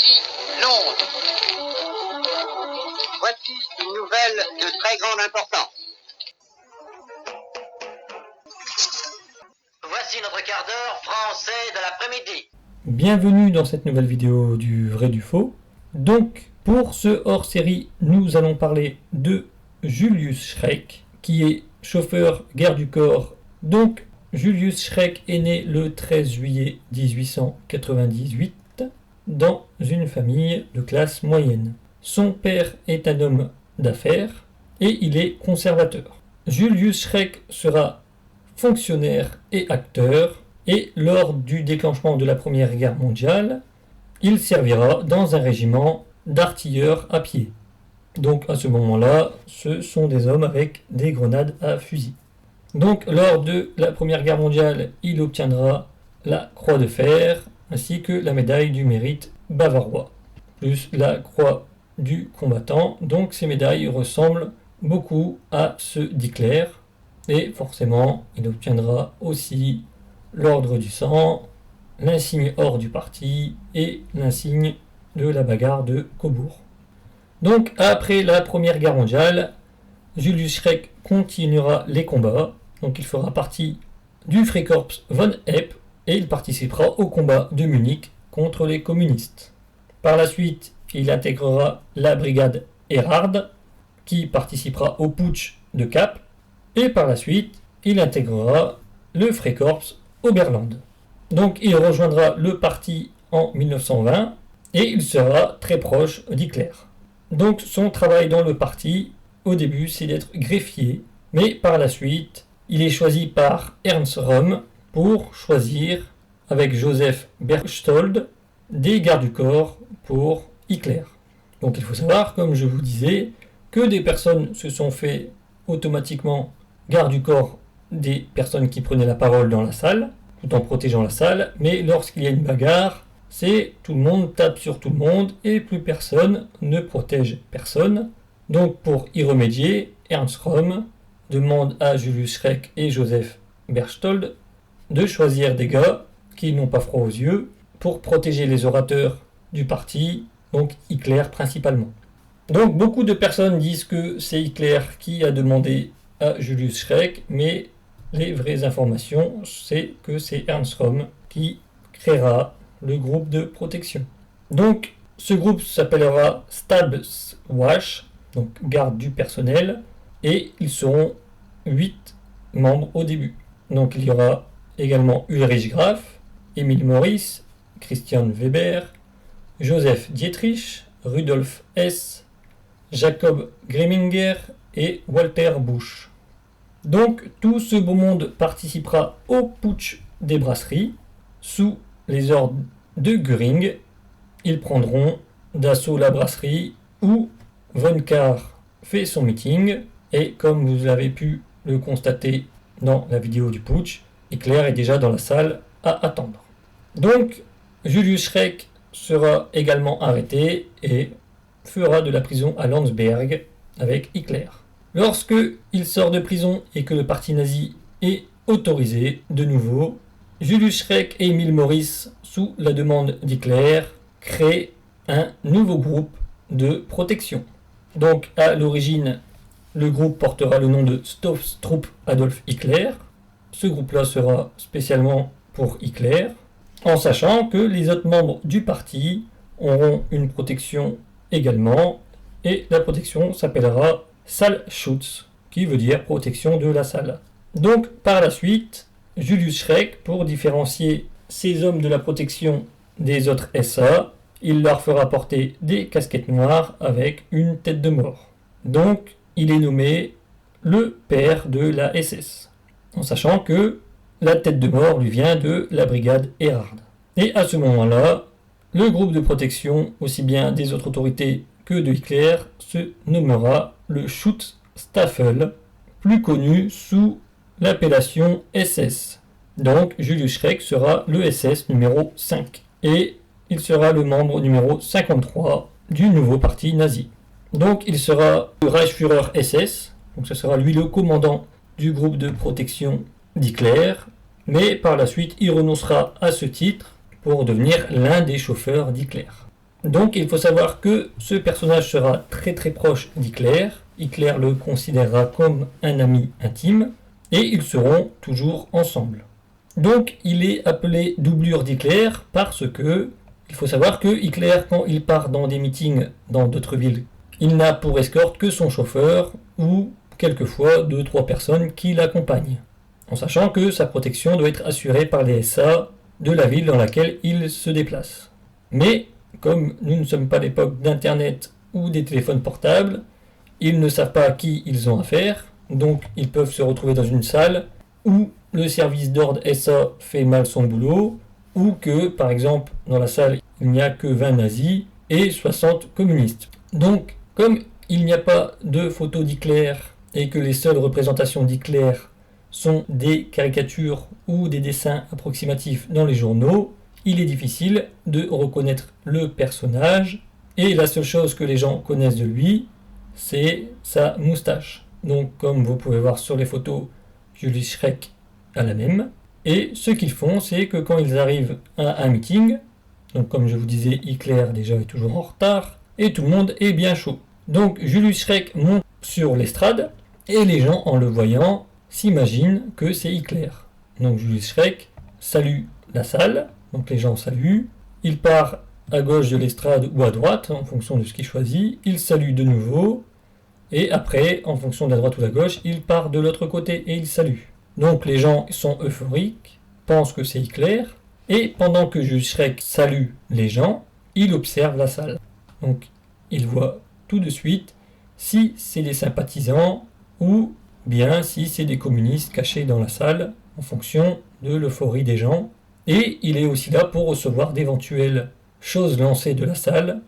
Voici Londres. Voici une nouvelle de très grande importance. Voici notre quart d'heure français de l'après-midi. Bienvenue dans cette nouvelle vidéo du vrai du faux. Donc, pour ce hors-série, nous allons parler de Julius Schreck, qui est chauffeur garde du corps. Donc, Julius Schreck est né le 13 juillet 1898 dans une famille de classe moyenne. Son père est un homme d'affaires et il est conservateur. Julius Schreck sera fonctionnaire et acteur, et lors du déclenchement de la Première Guerre mondiale, il servira dans un régiment d'artilleurs à pied. Donc à ce moment-là, ce sont des hommes avec des grenades à fusil. Donc lors de la Première Guerre mondiale, il obtiendra la Croix de Fer ainsi que la médaille du mérite bavarois, plus la Croix du combattant. Donc ces médailles ressemblent beaucoup à ceux d'Hitler, et forcément il obtiendra aussi l'ordre du sang, l'insigne or du parti et l'insigne de la bagarre de Cobourg. Donc après la Première Guerre mondiale, Julius Schreck continuera les combats. Donc il fera partie du Freikorps von Epp et il participera au combat de Munich contre les communistes. Par la suite, il intégrera la brigade Erhard qui participera au putsch de Cap, et par la suite, il intégrera le Freikorps Oberland. Donc il rejoindra le parti en 1920 et il sera très proche d'Hitler. Donc son travail dans le parti, au début, c'est d'être greffier, mais par la suite, il est choisi par Ernst Röhm pour choisir, avec Joseph Berchtold, des gardes du corps pour Hitler. Donc il faut savoir, comme je vous disais, que des personnes se sont fait automatiquement garde du corps des personnes qui prenaient la parole dans la salle, tout en protégeant la salle, mais lorsqu'il y a une bagarre, c'est tout le monde tape sur tout le monde et plus personne ne protège personne. Donc pour y remédier, Ernst Röhm demande à Julius Schreck et Joseph Berchtold de choisir des gars qui n'ont pas froid aux yeux pour protéger les orateurs du parti, donc Hitler principalement. Donc beaucoup de personnes disent que c'est Hitler qui a demandé à Julius Schreck, mais les vraies informations, c'est que c'est Ernst Röhm qui créera le groupe de protection. Donc ce groupe s'appellera Stabswache, donc garde du personnel, et ils seront 8 membres au début. Donc il y aura également Ulrich Graf, Emil Morris, Christian Weber, Joseph Dietrich, Rudolf Hess, Jacob Grimminger et Walter Busch. Donc tout ce beau monde participera au putsch des brasseries sous les ordres de Göring. Ils prendront d'assaut la brasserie où von Kahr fait son meeting, et comme vous avez pu le constater dans la vidéo du putsch, Hitler est déjà dans la salle à attendre. Donc Julius Schreck sera également arrêté et fera de la prison à Landsberg avec Hitler. Lorsque il sort de prison et que le parti nazi est autorisé de nouveau, Julius Schreck et Emil Morris, sous la demande d'Hitler, créent un nouveau groupe de protection. Donc à l'origine, le groupe portera le nom de Sturmtrupp Adolf Hitler. Ce groupe-là sera spécialement pour Hitler, en sachant que les autres membres du parti auront une protection également, et la protection s'appellera Saalschutz, qui veut dire protection de la salle. Donc par la suite, Julius Schreck, pour différencier ces hommes de la protection des autres SA, il leur fera porter des casquettes noires avec une tête de mort. Donc il est nommé le père de la SS, en sachant que la tête de mort lui vient de la brigade Erhard. Et à ce moment-là, le groupe de protection, aussi bien des autres autorités que de Hitler, se nommera le Schutzstaffel, plus connu sous l'appellation SS. Donc Julius Schreck sera le SS numéro 5, et il sera le membre numéro 53 du nouveau parti nazi. Donc il sera le Reichsführer SS, donc ce sera lui le commandant du groupe de protection d'Hitler, mais par la suite il renoncera à ce titre pour devenir l'un des chauffeurs d'Hitler. Donc il faut savoir que ce personnage sera très très proche d'Hitler. Hitler le considérera comme un ami intime et ils seront toujours ensemble. Donc il est appelé doublure d'Hitler parce que il faut savoir que Hitler, quand il part dans des meetings dans d'autres villes, il n'a pour escorte que son chauffeur ou quelquefois 2-3 personnes qui l'accompagnent, en sachant que sa protection doit être assurée par les SA de la ville dans laquelle il se déplace. Mais comme nous ne sommes pas à l'époque d'internet ou des téléphones portables, ils ne savent pas à qui ils ont affaire, donc ils peuvent se retrouver dans une salle où le service d'ordre SA fait mal son boulot, ou que, par exemple, dans la salle, il n'y a que 20 nazis et 60 communistes. Donc, comme il n'y a pas de photos d'Hitler et que les seules représentations d'Hitler sont des caricatures ou des dessins approximatifs dans les journaux, il est difficile de reconnaître le personnage, et la seule chose que les gens connaissent de lui, c'est sa moustache. Donc, comme vous pouvez voir sur les photos, Julius Schreck a la même. Et ce qu'ils font, c'est que quand ils arrivent à un meeting, donc comme je vous disais, Hitler déjà est toujours en retard, et tout le monde est bien chaud. Donc Julius Schreck monte sur l'estrade, et les gens, en le voyant, s'imaginent que c'est Hitler. Donc Julius Schreck salue la salle, donc les gens saluent, il part à gauche de l'estrade ou à droite, en fonction de ce qu'il choisit, il salue de nouveau, et après, en fonction de la droite ou de la gauche, il part de l'autre côté et il salue. Donc les gens sont euphoriques, pensent que c'est Hitler, et pendant que Julius Schreck salue les gens, il observe la salle. Donc il voit tout de suite si c'est des sympathisants ou bien si c'est des communistes cachés dans la salle, en fonction de l'euphorie des gens. Et il est aussi là pour recevoir d'éventuelles choses lancées de la salle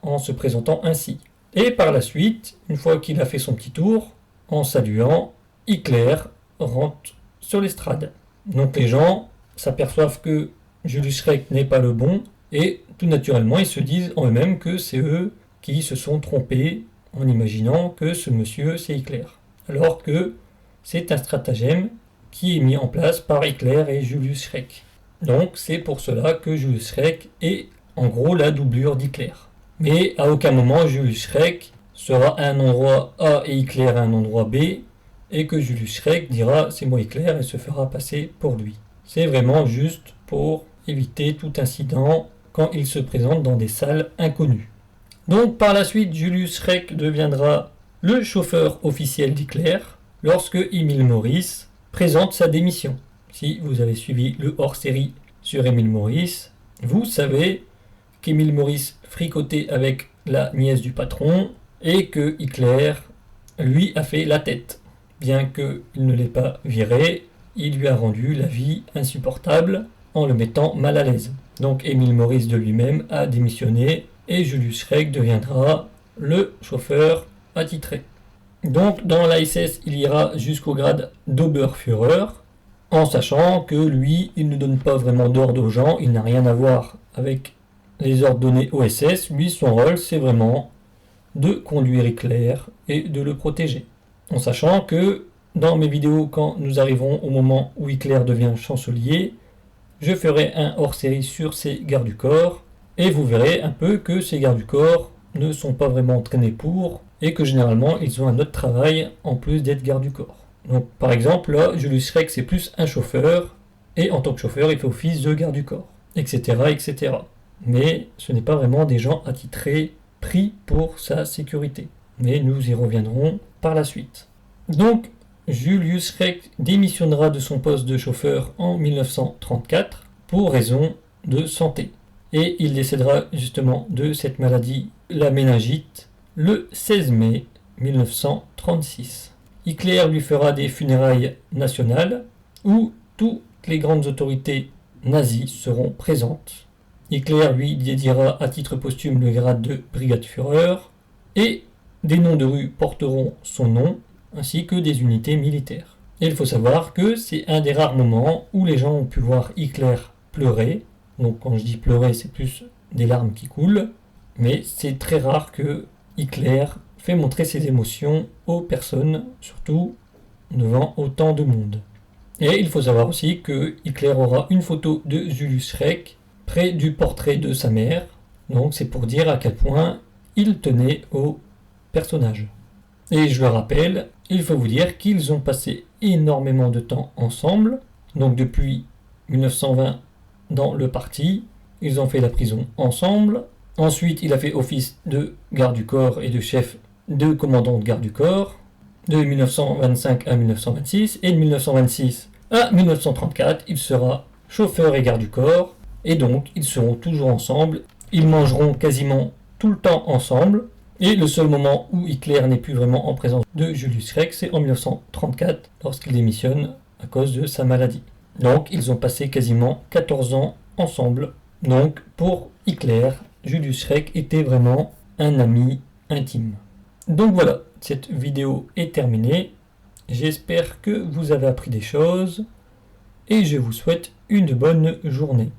en se présentant ainsi. Et par la suite, une fois qu'il a fait son petit tour, en saluant, Hitler rentre sur l'estrade. Donc les gens s'aperçoivent que Julius Schreck n'est pas le bon, et tout naturellement ils se disent en eux-mêmes que c'est eux qui se sont trompés en imaginant que ce monsieur c'est Hitler. Alors que c'est un stratagème qui est mis en place par Hitler et Julius Schreck. Donc c'est pour cela que Julius Schreck est en gros la doublure d'Hitler. Mais à aucun moment Julius Schreck sera à un endroit A et Hitler à un endroit B, et que Julius Schreck dira c'est moi Hitler et se fera passer pour lui. C'est vraiment juste pour éviter tout incident quand il se présente dans des salles inconnues. Donc par la suite, Julius Schreck deviendra le chauffeur officiel d'Hitler lorsque Emil Morris présente sa démission. Si vous avez suivi le hors-série sur Emil Morris, vous savez qu'Emil Morris fricotait avec la nièce du patron et que Hitler lui a fait la tête. Bien qu'il ne l'ait pas viré, il lui a rendu la vie insupportable en le mettant mal à l'aise. Donc Emil Morris de lui-même a démissionné et Julius Schreck deviendra le chauffeur attitré. Donc dans l'ASS, il ira jusqu'au grade d'Oberführer, en sachant que lui, il ne donne pas vraiment d'ordre aux gens, il n'a rien à voir avec les ordres donnés au SS. Lui, son rôle, c'est vraiment de conduire Hitler et de le protéger. En sachant que dans mes vidéos, quand nous arriverons au moment où Hitler devient chancelier, je ferai un hors-série sur ces gardes du corps, et vous verrez un peu que ces gardes du corps ne sont pas vraiment entraînés pour, et que généralement ils ont un autre travail en plus d'être garde du corps. Donc par exemple là, Julius Schreck c'est plus un chauffeur, et en tant que chauffeur il fait office de garde du corps, etc. etc. Mais ce n'est pas vraiment des gens attitrés, pris pour sa sécurité. Mais nous y reviendrons par la suite. Donc Julius Schreck démissionnera de son poste de chauffeur en 1934 pour raison de santé. Et il décédera justement de cette maladie, la méningite, le 16 mai 1936. Hitler lui fera des funérailles nationales où toutes les grandes autorités nazies seront présentes. Hitler lui dédiera à titre posthume le grade de Brigadeführer et des noms de rues porteront son nom ainsi que des unités militaires. Et il faut savoir que c'est un des rares moments où les gens ont pu voir Hitler pleurer. Donc quand je dis pleurer, c'est plus des larmes qui coulent, mais c'est très rare que Hitler fait montrer ses émotions aux personnes, surtout devant autant de monde. Et il faut savoir aussi que Hitler aura une photo de Julius Schreck près du portrait de sa mère, Donc c'est pour dire à quel point il tenait au personnage. Et je le rappelle, il faut vous dire qu'ils ont passé énormément de temps ensemble. Donc depuis 1920 dans le parti, ils ont fait la prison ensemble. Ensuite, il a fait office de garde du corps et de chef de commandant de garde du corps de 1925 à 1926. Et de 1926 à 1934, il sera chauffeur et garde du corps. Et donc, ils seront toujours ensemble. Ils mangeront quasiment tout le temps ensemble. Et le seul moment où Hitler n'est plus vraiment en présence de Julius Schreck, c'est en 1934, lorsqu'il démissionne à cause de sa maladie. Donc, ils ont passé quasiment 14 ans ensemble. Donc, pour Hitler, Julius Schreck était vraiment un ami intime. Donc voilà, cette vidéo est terminée. J'espère que vous avez appris des choses et je vous souhaite une bonne journée.